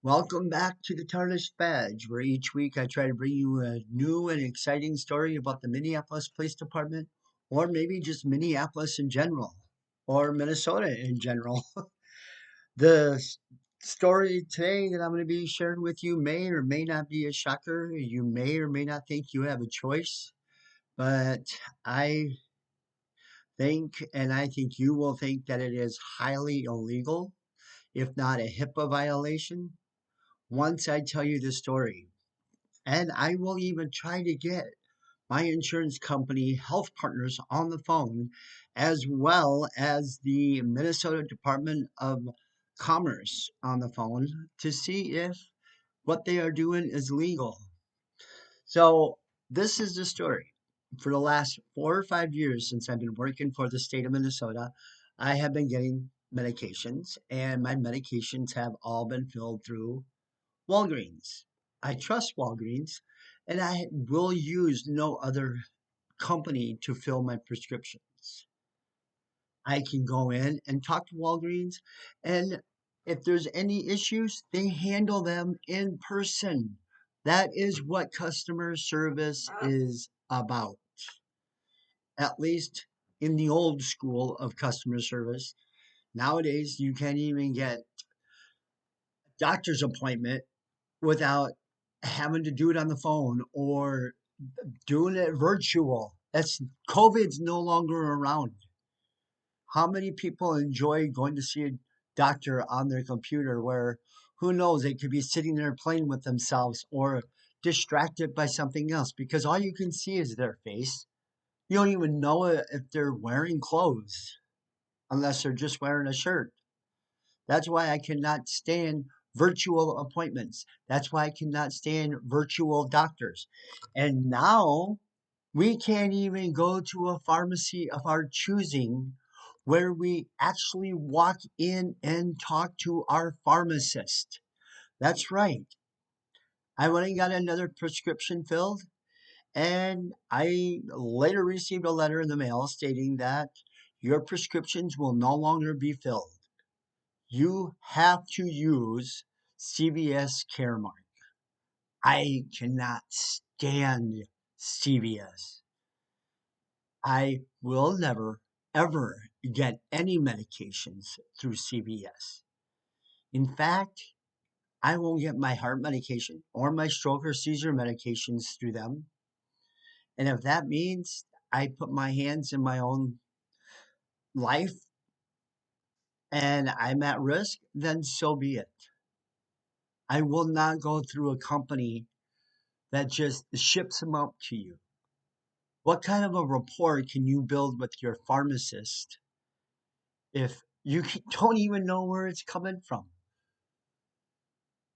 Welcome back to the Tarnished Badge, where each week I try to bring you a new and exciting story about the Minneapolis Police Department, or maybe just Minneapolis in general, or Minnesota in general. The story today that I'm going to be sharing with you may or may not be a shocker. You may or may not think you have a choice, but I I think you will think that it is highly illegal, if not a HIPAA violation, once I tell you the story. And I will even try to get my insurance company health partners on the phone, as well as the Minnesota Department of Commerce on the phone to see if what they are doing is legal. So, this is the story. For the last 4 or 5 years since I've been working for the state of Minnesota, I have been getting medications, and my medications have all been filled through Walgreens. I trust Walgreens, and I will use no other company to fill my prescriptions. I can go in and talk to Walgreens, and if there's any issues, they handle them in person. That is what customer service is about, at least in the old school of customer service. Nowadays, you can't even get a doctor's appointment without having to do it on the phone or doing it virtual. That's COVID's no longer around. How many people enjoy going to see a doctor on their computer where who knows they could be sitting there playing with themselves or distracted by something else because all you can see is their face. You don't even know if they're wearing clothes unless they're just wearing a shirt. That's why I cannot stand virtual appointments. That's why I cannot stand virtual doctors. And now we can't even go to a pharmacy of our choosing where we actually walk in and talk to our pharmacist. That's right. I went and got another prescription filled, and I later received a letter in the mail stating that your prescriptions will no longer be filled. You have to use CVS Caremark. I cannot stand CVS. I will never, ever get any medications through CVS. In fact, I won't get my heart medication or my stroke or seizure medications through them. And if that means I put my hands in my own life and I'm at risk, then so be it. I will not go through a company that just ships them out to you. What kind of a rapport can you build with your pharmacist if you don't even know where it's coming from?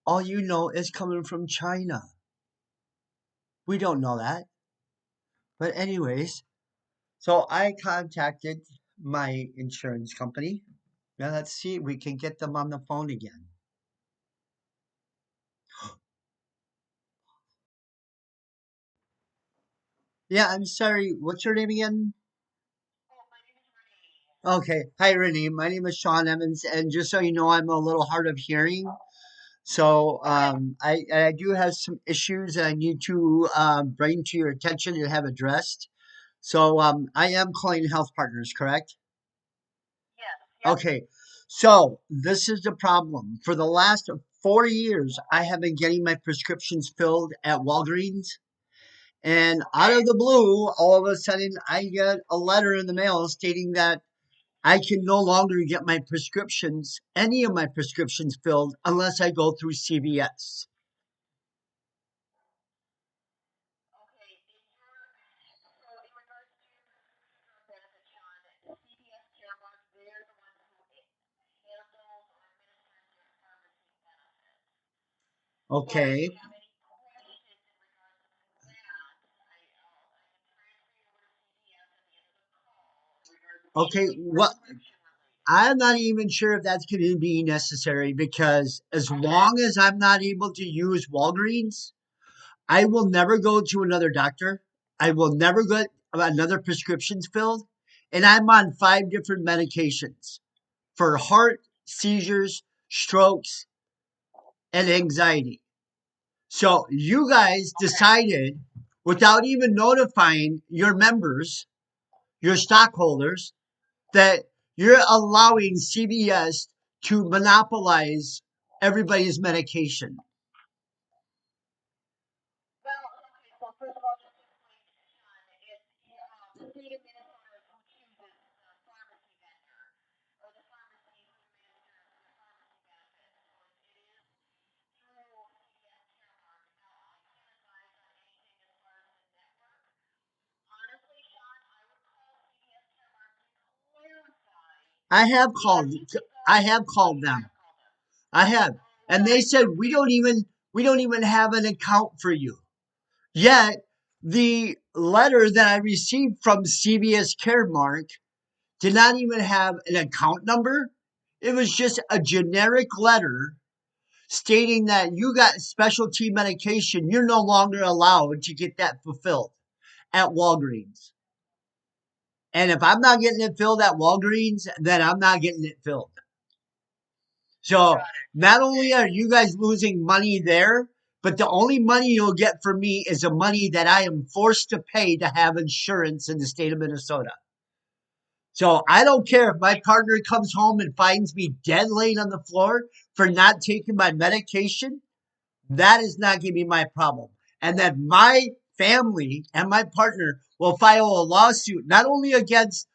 All you know is coming from China. We don't know that. But, anyways, so I contacted my insurance company. Now, let's see if we can get them on the phone again. Yeah, I'm sorry. What's your name again? Okay. Hi, Renee. My name is Sean Evans. And just so you know, I'm a little hard of hearing. So I do have some issues that I need to bring to your attention and have addressed. So I am calling Health Partners, correct? Okay. So this is the problem. For the last 4 years, I have been getting my prescriptions filled at Walgreens. And out of the blue, all of a sudden, I get a letter in the mail stating that I can no longer get my prescriptions, any of my prescriptions filled unless I go through CVS. Okay. Okay. Well, I'm not even sure if that's going to be necessary because as long as I'm not able to use Walgreens, I will never go to another doctor. I will never get another prescriptions filled. And I'm on 5 different medications for heart, seizures, strokes. and anxiety. So you guys decided without even notifying your members, your stockholders, that you're allowing CVS to monopolize everybody's medication. I have called I have called them. I have. And they said we don't even have an account for you. Yet the letter that I received from CVS Caremark did not even have an account number. It was just a generic letter stating that you got specialty medication. You're no longer allowed to get that fulfilled at Walgreens. And if I'm not getting it filled at Walgreens, then I'm not getting it filled. So not only are you guys losing money there, but the only money you'll get from me is the money that I am forced to pay to have insurance in the state of Minnesota. So I don't care if my partner comes home and finds me dead laying on the floor for not taking my medication. That is not going to be my problem. And then my family and my partner will file a lawsuit not only against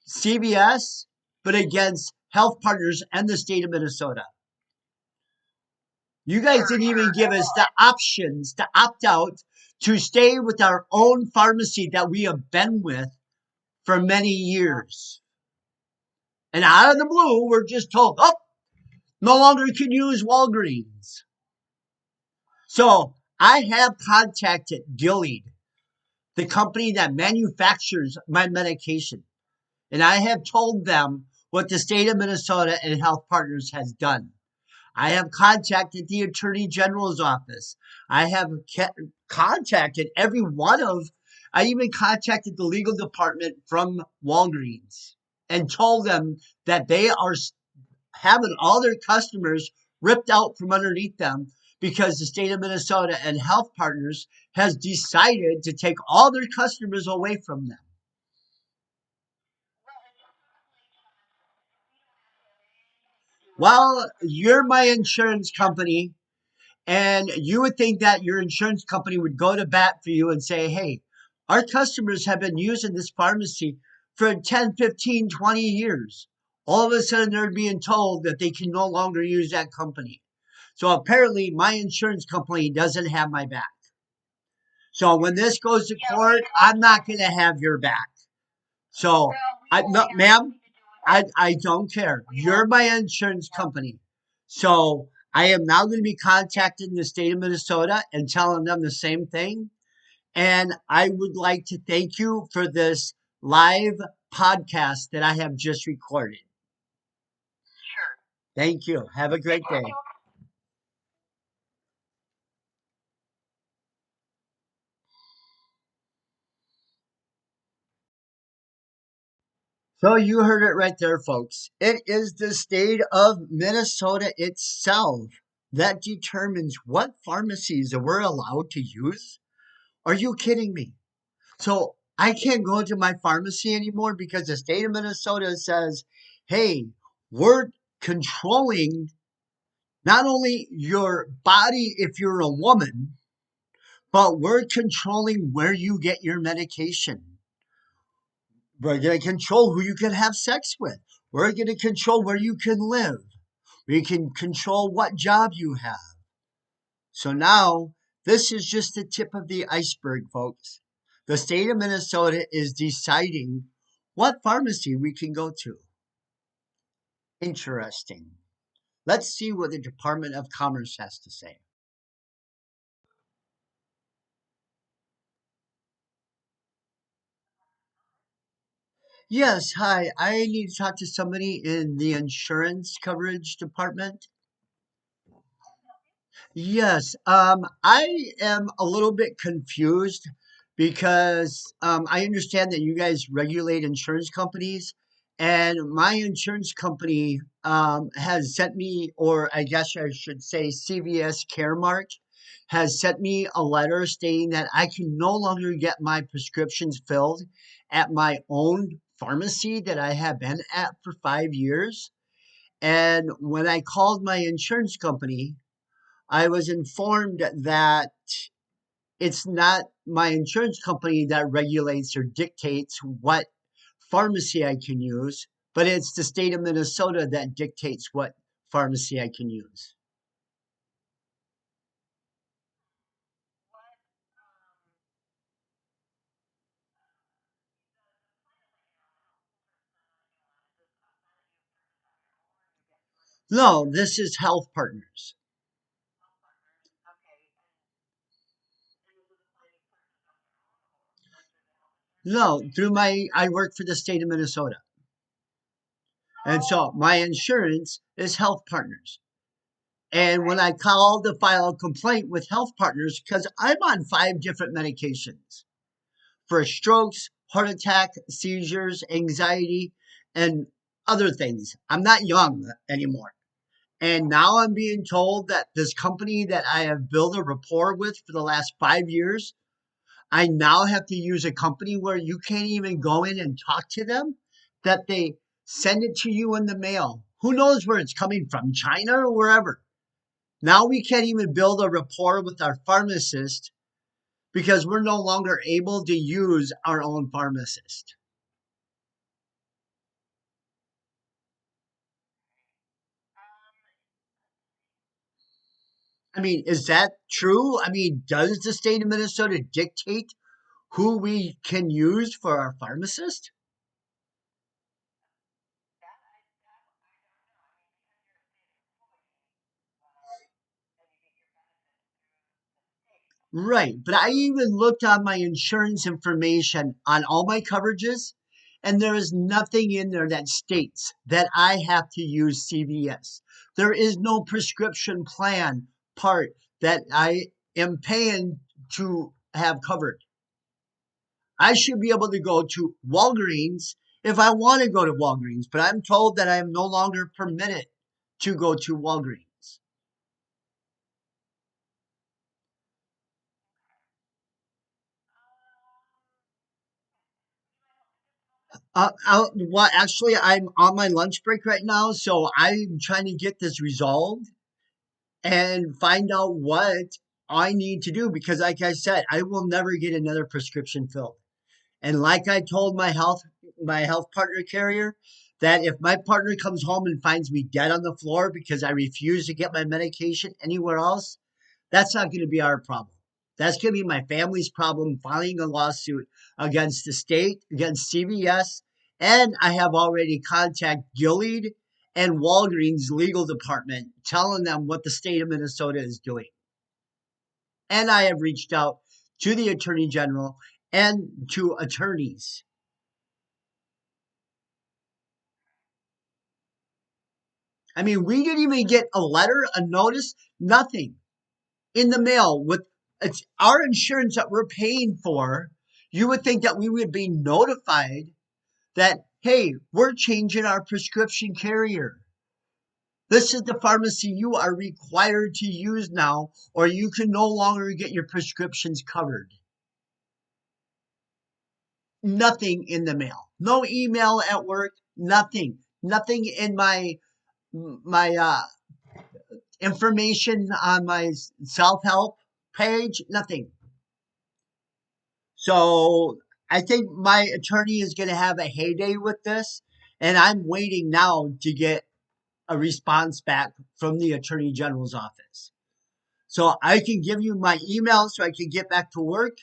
CVS, but against Health Partners and the state of Minnesota. You guys didn't even give us the options to opt out to stay with our own pharmacy that we have been with for many years. And out of the blue, we're just told, oh, no longer can use Walgreens. So I have contacted Gilead, the company that manufactures my medication. And I have told them what the state of Minnesota and Health Partners has done. I have contacted the Attorney General's office. I have contacted every one of, I even contacted the legal department from Walgreens and told them that they are having all their customers ripped out from underneath them because the state of Minnesota and Health Partners has decided to take all their customers away from them. Well, you're my insurance company, and you would think that your insurance company would go to bat for you and say, hey, our customers have been using this pharmacy for 10, 15, 20 years. All of a sudden, they're being told that they can no longer use that company. So apparently, my insurance company doesn't have my back. So when this goes to court, I'm not going to have your back. So, no, ma'am, I don't care. You're my insurance company. So I am now going to be contacting the state of Minnesota and telling them the same thing. And I would like to thank you for this live podcast that I have just recorded. Thank you. Have a great day. So you heard it right there, folks. It is the state of Minnesota itself that determines what pharmacies we're allowed to use. Are you kidding me? So I can't go to my pharmacy anymore because the state of Minnesota says, hey, we're controlling not only your body if you're a woman, but we're controlling where you get your medication. We're going to control who you can have sex with. We're going to control where you can live. We can control what job you have. So now, this is just the tip of the iceberg, folks. The state of Minnesota is deciding what pharmacy we can go to. Interesting. Let's see what the Department of Commerce has to say. Yes, hi. I need to talk to somebody in the insurance coverage department. Yes, I am a little bit confused because I understand that you guys regulate insurance companies, And my insurance company has sent me, or I guess I should say, CVS Caremark has sent me a letter stating that I can no longer get my prescriptions filled at my own pharmacy that I have been at for 5 years. And when I called my insurance company, I was informed that it's not my insurance company that regulates or dictates what pharmacy I can use, but it's the state of Minnesota that dictates what pharmacy I can use. No, this is Health Partners. No, I work for the state of Minnesota. And so my insurance is Health Partners. And when I called to file a complaint with Health Partners, because I'm on 5 different medications for strokes, heart attack, seizures, anxiety, and other things. I'm not young anymore. And now I'm being told that this company that I have built a rapport with for the last 5 years, I now have to use a company where you can't even go in and talk to them, that they send it to you in the mail. Who knows where it's coming from, China or wherever. Now we can't even build a rapport with our pharmacist because we're no longer able to use our own pharmacist. I mean, is that true? I mean, does the state of Minnesota dictate who we can use for our pharmacist? Right. But I even looked on my insurance information on all my coverages, and there is nothing in there that states that I have to use CVS. There is no prescription plan part that I am paying to have covered. I should be able to go to Walgreens if I want to go to Walgreens, but I'm told that I am no longer permitted to go to Walgreens. Well, actually, I'm on my lunch break right now, so I'm trying to get this resolved and find out what I need to do because, like I said, I will never get another prescription filled. And like I told my health partner carrier, that if my partner comes home and finds me dead on the floor because I refuse to get my medication anywhere else, that's not going to be our problem. That's going to be my family's problem filing a lawsuit against the state, against CVS, and I have already contacted Gilead and Walgreens legal department telling them what the state of Minnesota is doing. And I have reached out to the attorney general and to attorneys. I mean, we didn't even get a letter, a notice, nothing in the mail with it's our insurance that we're paying for. You would think that we would be notified that, hey, we're changing our prescription carrier. This is the pharmacy you are required to use now, or you can no longer get your prescriptions covered. Nothing in the mail. No email at work. Nothing. Nothing in my information on my self help page. Nothing. So I think my attorney is going to have a heyday with this, and I'm waiting now to get a response back from the attorney general's office. So I can give you my email so I can get back to work,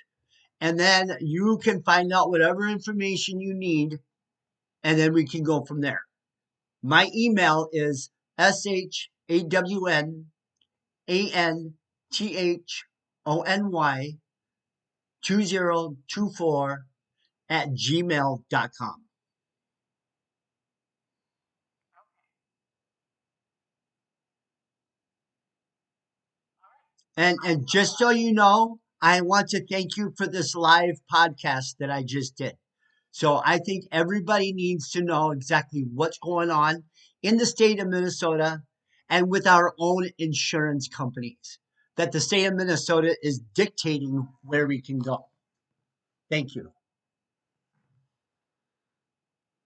and then you can find out whatever information you need, and then we can go from there. My email is shawnanthony 2024 at gmail.com. And just so you know, I want to thank you for this live podcast that I just did. So I think everybody needs to know exactly what's going on in the state of Minnesota and with our own insurance companies, that the state of Minnesota is dictating where we can go. Thank you.